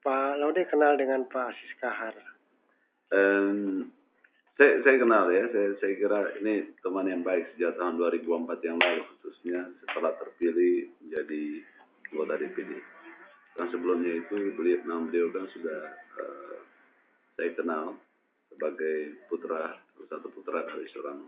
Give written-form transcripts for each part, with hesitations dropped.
Pak Laude kenal dengan Pak Aziz Kahar. Em, saya kenal ya, saya kira ini teman yang baik sejak tahun 2004 yang lalu, khususnya setelah terpilih menjadi anggota DPD. Dan sebelumnya itu beliau kan sudah saya kenal sebagai satu putra dari seorang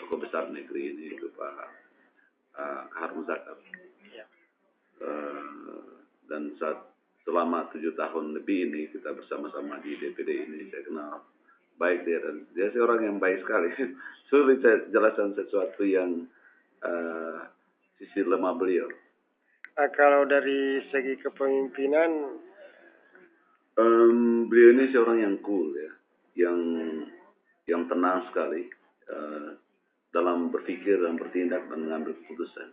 tokoh besar negeri ini, itu Pak Kahar Muzakar. Dan selama 7 tahun lebih ini kita bersama-sama di DPD ini, saya kenal baik dia, dan dia seorang yang baik sekali. Sulit saya jelaskan sesuatu yang sisi lemah beliau. Kalau dari segi kepemimpinan, Beliau ini seorang yang cool ya, yang tenang sekali dalam berpikir dan bertindak dan mengambil keputusan,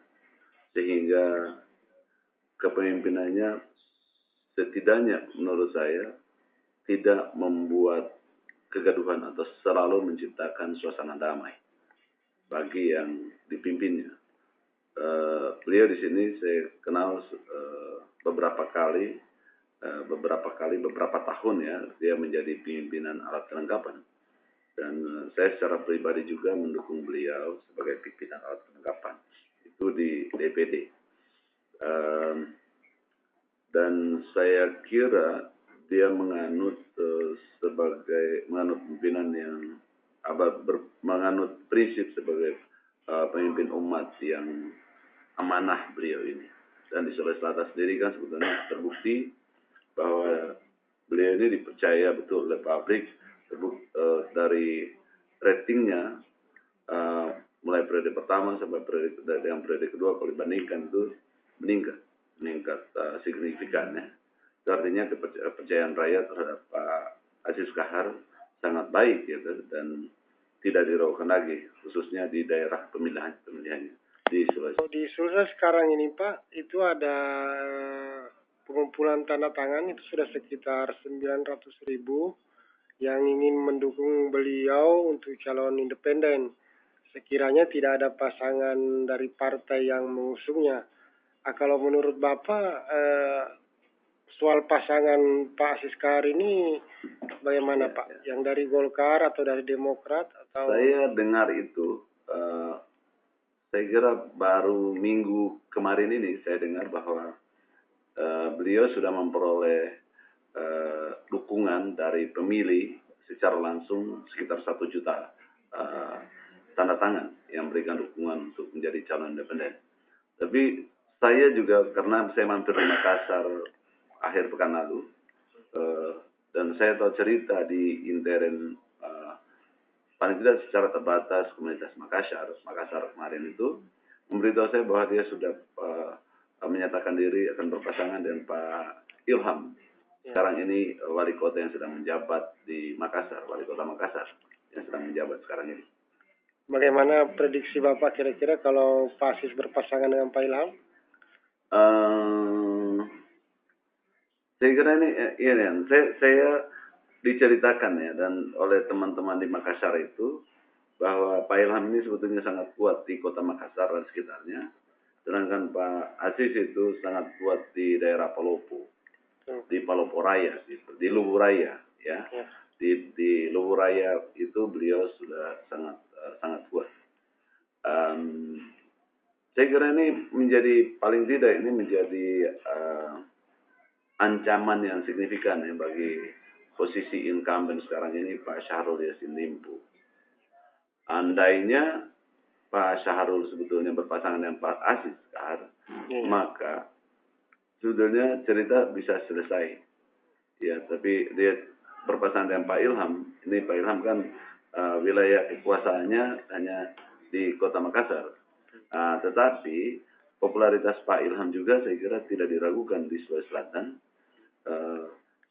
sehingga kepemimpinannya setidaknya menurut saya tidak membuat kegaduhan atau selalu menciptakan suasana damai bagi yang dipimpinnya. Beliau di sini saya kenal beberapa tahun ya, dia menjadi pimpinan alat kelengkapan, dan saya secara pribadi juga mendukung beliau sebagai pimpinan alat kelengkapan itu di DPD. Dan saya kira dia menganut pimpinan yang menganut prinsip sebagai pemimpin umat yang amanah beliau ini. Dan di Sulawesi Selatan sendiri kan sebetulnya terbukti bahwa beliau ini dipercaya betul oleh publik, dari ratingnya mulai periode pertama sampai periode kedua, kalau dibandingkan itu meningkat signifikan ya. Itu artinya kepercayaan rakyat terhadap Pak Aziz Kahar sangat baik ya, dan tidak diragukan lagi, khususnya di daerah pemilihannya di Sulawesi. Di Sulsel sekarang ini Pak, itu ada pengumpulan tanda tangan itu sudah sekitar 900.000 yang ingin mendukung beliau untuk calon independen. Sekiranya tidak ada pasangan dari partai yang mengusungnya. Kalau menurut Bapak, soal pasangan Pak Aziz Kahar ini bagaimana Pak? Yang dari Golkar atau dari Demokrat atau? Saya dengar itu, saya kira baru minggu kemarin ini saya dengar bahwa beliau sudah memperoleh dukungan dari pemilih secara langsung sekitar 1 juta tanda tangan yang memberikan dukungan untuk menjadi calon independen. Tapi saya juga, karena saya mampir di Makassar akhir pekan lalu, dan saya tahu cerita di intern paling tidak secara terbatas komunitas Makassar kemarin itu memberitahu saya bahwa dia sudah menyatakan diri akan berpasangan dengan Pak Ilham. Sekarang ini wali kota yang sedang menjabat di Makassar, wali kota Makassar yang sedang menjabat sekarang ini. Bagaimana prediksi Bapak kira-kira kalau Pak Aziz berpasangan dengan Pak Ilham? Saya kira ini, saya diceritakan ya, dan oleh teman-teman di Makassar itu, bahwa Pak Ilham ini sebetulnya sangat kuat di kota Makassar dan sekitarnya, sedangkan Pak Aziz itu sangat kuat di daerah Palopo, di Palopo Raya, gitu, di Luwu Raya, ya. Di Luwu Raya itu beliau sudah sangat kuat. Saya kira ini paling tidak menjadi ancaman yang signifikan ya bagi posisi incumbent sekarang ini, Pak Syahrul Yassin Limpo. Andainya Pak Syahrul sebetulnya berpasangan dengan Pak Aziz Kahar, maka sebetulnya cerita bisa selesai. Ya, tapi dia berpasangan dengan Pak Ilham. Ini Pak Ilham kan wilayah kekuasaannya hanya di Kota Makassar. Tetapi popularitas Pak Ilham juga saya kira tidak diragukan di Sulawesi Selatan,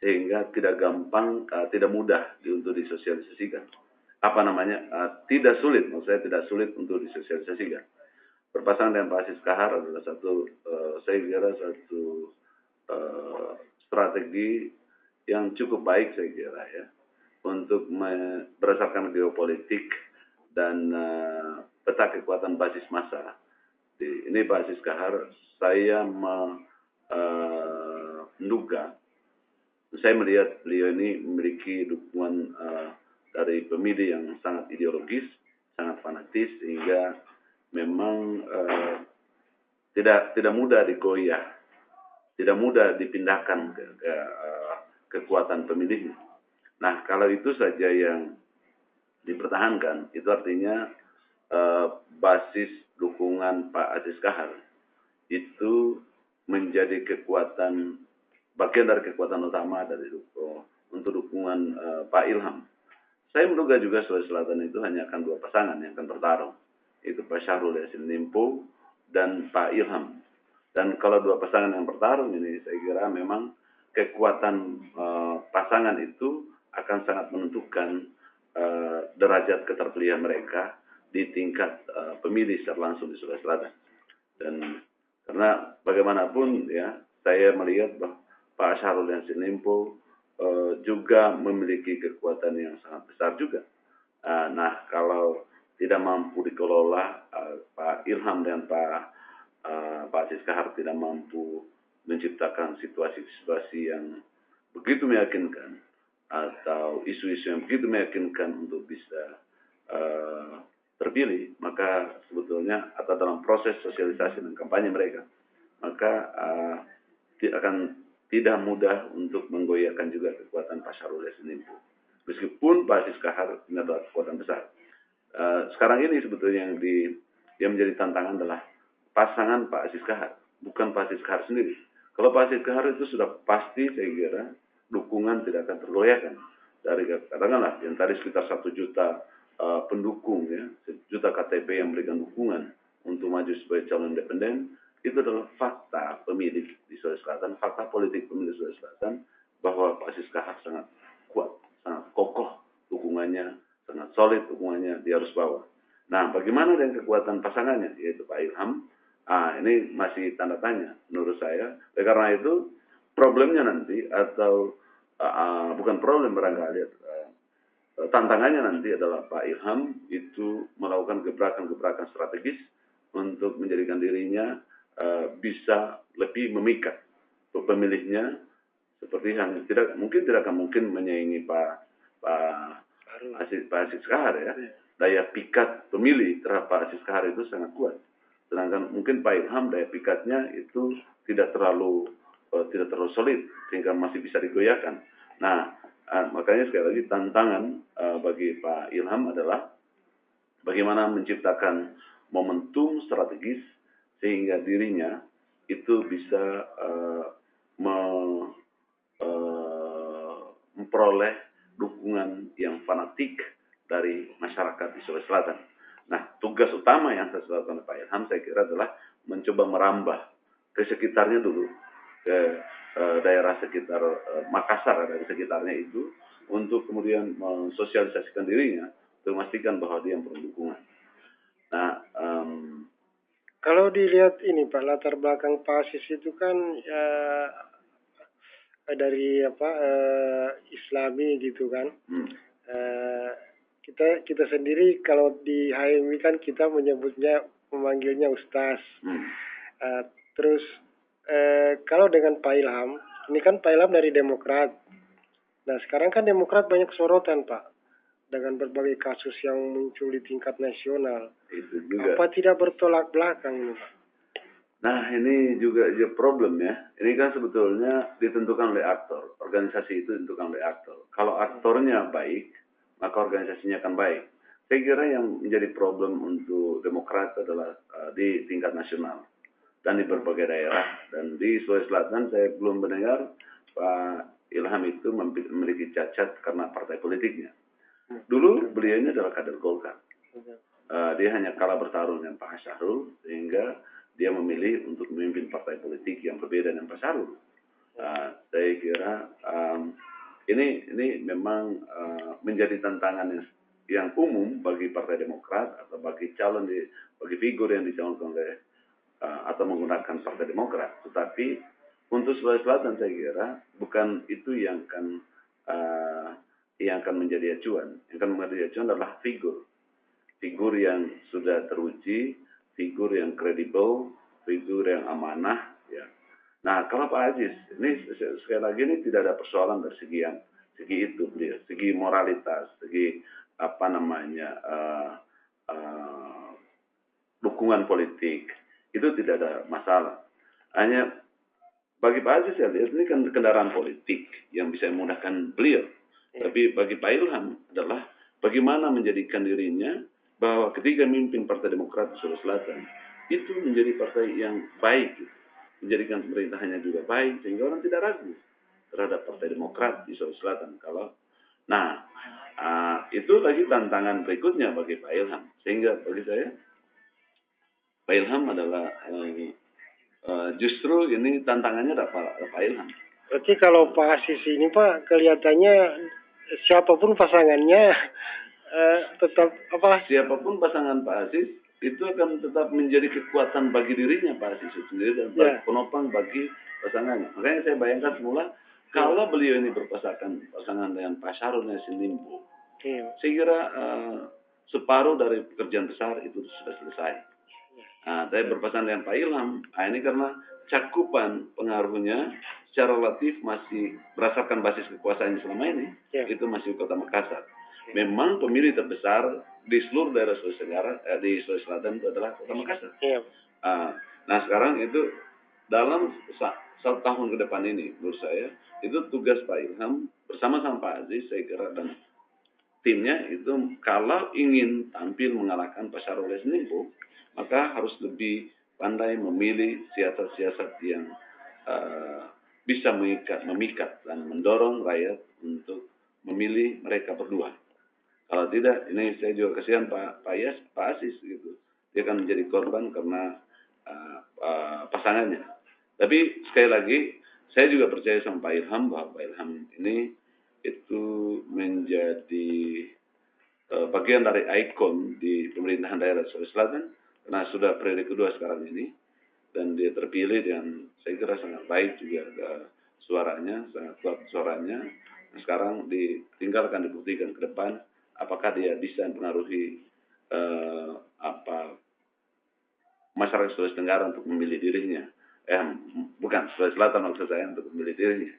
sehingga tidak mudah untuk disosialisasikan. Tidak sulit, maksud saya tidak sulit untuk disosialisasikan. Berpasangan dengan Pak Aziz Kahar adalah saya kira satu strategi yang cukup baik saya kira ya, untuk berdasarkan geopolitik dan peta kekuatan basis massa. Ini Pak Aziz Kahar, saya menduga saya melihat beliau ini memiliki dukungan dari pemilih yang sangat ideologis, sangat fanatis, sehingga memang tidak mudah digoyah, tidak mudah dipindahkan ke kekuatan pemilihnya. Nah, kalau itu saja yang dipertahankan, itu artinya basis dukungan Pak Aziz Kahar itu menjadi kekuatan, bagian dari kekuatan utama dari untuk dukungan Pak Ilham. Saya menduga juga Sulawesi Selatan itu hanya akan dua pasangan yang akan bertarung, yaitu Pak Syahrul Yassin Limpo dan Pak Ilham. Dan kalau dua pasangan yang bertarung ini, saya kira memang kekuatan pasangan itu akan sangat menentukan derajat keterpilihan mereka di tingkat pemilih secara langsung di Sulawesi Selatan. Dan karena bagaimanapun ya, saya melihat bahwa Pak Syahrul Yassin Limpo juga memiliki kekuatan yang sangat besar juga. Nah, kalau tidak mampu dikelola, Pak Ilham dan Pak Aziz Kahar tidak mampu menciptakan situasi-situasi yang begitu meyakinkan atau isu-isu yang begitu meyakinkan untuk bisa terpilih, maka sebetulnya atau dalam proses sosialisasi dan kampanye mereka, maka akan tidak mudah untuk menggoyahkan juga kekuatan Pak Syahrul Yassin Limpo. Meskipun Pak Aziz Kahar adalah kekuatan besar. Sekarang ini sebetulnya yang menjadi tantangan adalah pasangan Pak Aziz Kahar, bukan Pak Aziz Kahar sendiri. Kalau Pak Aziz Kahar itu sudah pasti, saya kira dukungan tidak akan tergoyahkan. Dari katakanlah yang tadi sekitar 1 juta pendukung, ya, 1 juta KTP yang memberikan dukungan untuk maju sebagai calon independen, itu adalah fakta pemilih di Sulawesi Selatan, fakta politik pemilih Sulawesi Selatan, bahwa Pak Aziz Kahar sangat kuat, sangat kokoh dukungannya, sangat solid dukungannya, dia harus bawa. Nah, bagaimana dengan kekuatan pasangannya, yaitu Pak Ilham? Ini masih tanda tanya menurut saya. Karena itu problemnya nanti, atau bukan problem barangkali, tantangannya nanti adalah Pak Ilham itu melakukan gebrakan-gebrakan strategis untuk menjadikan dirinya bisa lebih memikat pemilihnya, seperti yang mungkin tidak akan mungkin menyaingi Pak Aziz Kahar, ya. Daya pikat pemilih terhadap Pak Aziz Kahar itu sangat kuat. Sedangkan mungkin Pak Ilham daya pikatnya itu tidak terlalu solid sehingga masih bisa digoyahkan. Nah, makanya sekali lagi tantangan bagi Pak Ilham adalah bagaimana menciptakan momentum strategis sehingga dirinya itu bisa memperoleh dukungan yang fanatik dari masyarakat di Sulawesi Selatan. Nah, tugas utama yang harus dilakukan oleh Pak Ilham, saya kira adalah mencoba merambah ke sekitarnya dulu, ke daerah sekitar Makassar dan sekitarnya itu, untuk kemudian mensosialisasikan dirinya, untuk memastikan bahwa dia memperoleh dukungan. Nah, kalau dilihat ini Pak, latar belakang Pak Aziz itu kan dari Islami gitu kan. Kita sendiri kalau di HMI kan kita memanggilnya Ustaz. Terus kalau dengan Pak Ilham, ini kan Pak Ilham dari Demokrat. Nah, sekarang kan Demokrat banyak sorotan Pak, dengan berbagai kasus yang muncul di tingkat nasional. Itu juga. Apa tidak bertolak belakang ini Pak? Nah, ini juga problem ya. Ini kan sebetulnya ditentukan oleh aktor. Organisasi itu ditentukan oleh aktor. Kalau aktornya baik, maka organisasinya akan baik. Saya kira yang menjadi problem untuk Demokrat adalah di tingkat nasional dan di berbagai daerah. Dan di Sulawesi Selatan saya belum mendengar Pak Ilham itu memiliki cacat karena partai politiknya. Dulu beliau ini adalah kader Golkar. Dia hanya kalah bertarung dengan Pak Syahrul, sehingga dia memilih untuk memimpin partai politik yang berbeda dengan Pak Syahrul. Saya kira ini memang menjadi tantangan yang umum bagi Partai Demokrat atau bagi bagi figur yang dicalonkan oleh atau menggunakan Partai Demokrat. Tetapi untuk Sulawesi Selatan saya kira bukan itu yang akan menjadi acuan. Yang akan menjadi acuan adalah figur yang sudah teruji, figur yang kredibel, figur yang amanah, ya, Nah, kalau Pak Aziz, ini sekali lagi ini tidak ada persoalan dari segi itu, segi moralitas, segi apa namanya dukungan politik itu tidak ada masalah. Hanya bagi Pak Aziz saya lihat ini kan kendaraan politik yang bisa memudahkan beliau. Tapi bagi Pak Ilham adalah bagaimana menjadikan dirinya bahwa ketika memimpin Partai Demokrat di Sulawesi Selatan itu menjadi partai yang baik, gitu. Menjadikan pemerintahannya juga baik sehingga orang tidak ragu terhadap Partai Demokrat di Sulawesi Selatan. Nah, itu lagi tantangan berikutnya bagi Pak Ilham. Sehingga bagi saya Pak Ilham adalah justru ini tantangannya ada Pak Ilham. Berarti kalau Pak Aziz ini Pak kelihatannya siapapun pasangannya tetap apa? Siapapun pasangan Pak Aziz itu akan tetap menjadi kekuatan bagi dirinya Pak Aziz sendiri dan penopang bagi pasangannya. Makanya saya bayangkan semula kalau beliau ini pasangan dengan Pak Syahrul Yassin Limpo, saya kira separuh dari pekerjaan besar itu sudah selesai. Saya berpasangan dengan Pak Ilham. Ini karena cakupan pengaruhnya secara relatif masih berdasarkan basis kekuasaannya selama ini, itu masih Kota Makassar. Memang pemilih terbesar di seluruh daerah Sulawesi Tenggara, di Sulawesi Selatan itu adalah Kota Makassar. Nah sekarang itu dalam 1 tahun ke depan ini, menurut saya itu tugas Pak Ilham bersama-sama Pak Aziz, saya kira dan timnya itu kalau ingin tampil mengalahkan Pak Syahrul Yassin Limpo, maka harus lebih pandai memilih siasat-siasat yang bisa memikat dan mendorong rakyat untuk memilih mereka berdua. Kalau tidak, ini saya juga kasihan Pak Aziz gitu. Dia akan menjadi korban karena pasangannya. Tapi sekali lagi, saya juga percaya sama Pak Ilham bahwa Pak Ilham ini itu menjadi bagian dari ikon di pemerintahan daerah Sulawesi Selatan karena sudah periode kedua sekarang ini dan dia terpilih dan saya kira sangat baik juga suaranya, sangat kuat suaranya. Nah, sekarang ditinggalkan dibuktikan ke depan apakah dia bisa mempengaruhi masyarakat Sulawesi Tenggara untuk memilih dirinya. Bukan Sulawesi Selatan maksud saya untuk memilih dirinya.